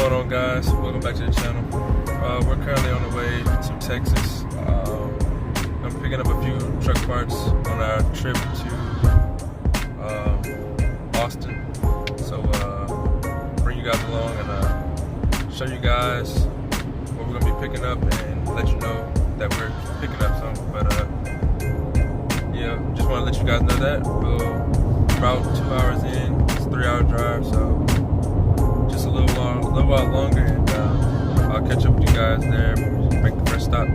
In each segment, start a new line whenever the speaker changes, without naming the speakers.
going on, guys? Welcome back to the channel. We're currently on the way to Texas. I'm picking up a few truck parts on our trip to Austin. So bring you guys along and show you guys what we're gonna be picking up and let you know that we're picking up some. But yeah, just want to let you guys know that we're about 2 hours in. It's a 3-hour drive, so just a little while longer, and I'll catch up with you guys there when we make the first stop.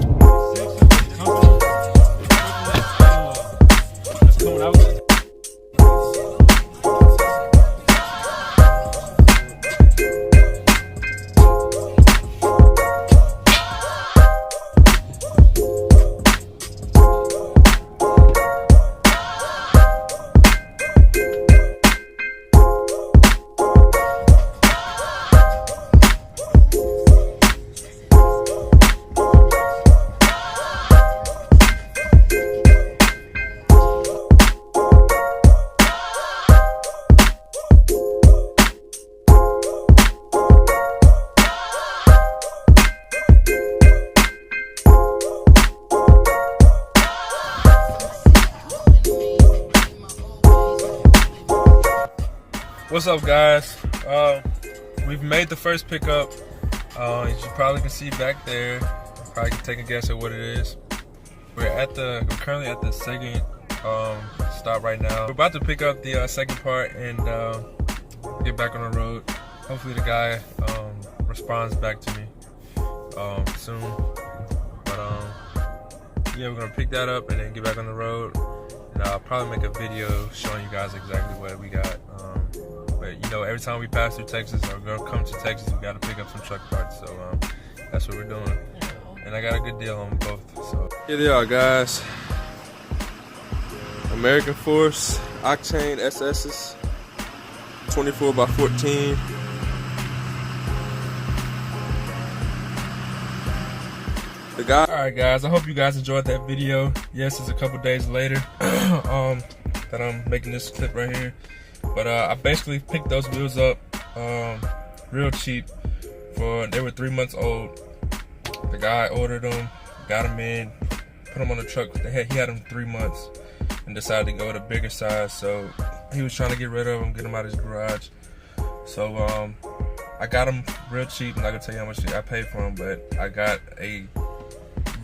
What's up, guys? We've made the first pickup. As you probably can see back there, probably can take a guess at what it is. We're currently at the second stop right now. We're about to pick up the second part and get back on the road. Hopefully the guy responds back to me soon. But yeah, we're gonna pick that up and then get back on the road. And I'll probably make a video showing you guys exactly what we got. But you know, every time we pass through Texas or come to Texas, we gotta pick up some truck parts. So that's what we're doing. And I got a good deal on both. So here they are, guys. American Force Octane SS's 24x14. Alright, guys, I hope you guys enjoyed that video. Yes, it's a couple days later that I'm making this clip right here. But I basically picked those wheels up real cheap. They were 3 months old. The guy ordered them, got them in, put them on the truck. He had them 3 months and decided to go with a bigger size. So he was trying to get rid of them, get them out of his garage. So I got them real cheap. I'm not gonna tell you how much I paid for them, but I got a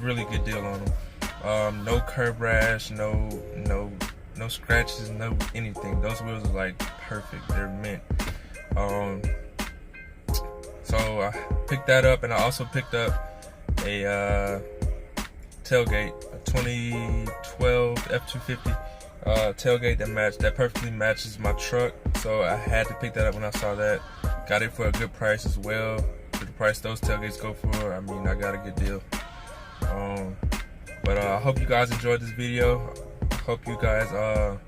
really good deal on them. No curb rash, no scratches, no anything. Those wheels are like perfect. They're mint. So I picked that up, and I also picked up a tailgate, a 2012 F250 tailgate that perfectly matches my truck. So I had to pick that up when I saw that. Got it for a good price as well. For the price those tailgates go for, I mean, I got a good deal. But I hope you guys enjoyed this video. I hope you guys are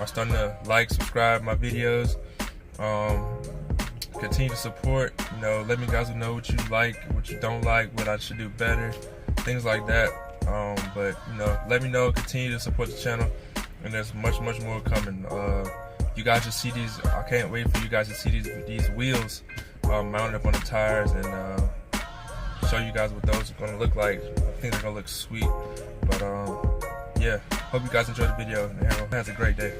starting to like, subscribe my videos. Continue to support. You know, let me guys know what you like, what you don't like, what I should do better, things like that. But you know, let me know. Continue to support the channel, and there's much more coming. You guys just see these. I can't wait for you guys to see these wheels mounted up on the tires and show you guys what those are gonna look like. I think they're gonna look sweet. But yeah, hope you guys enjoyed the video, and everyone has a great day.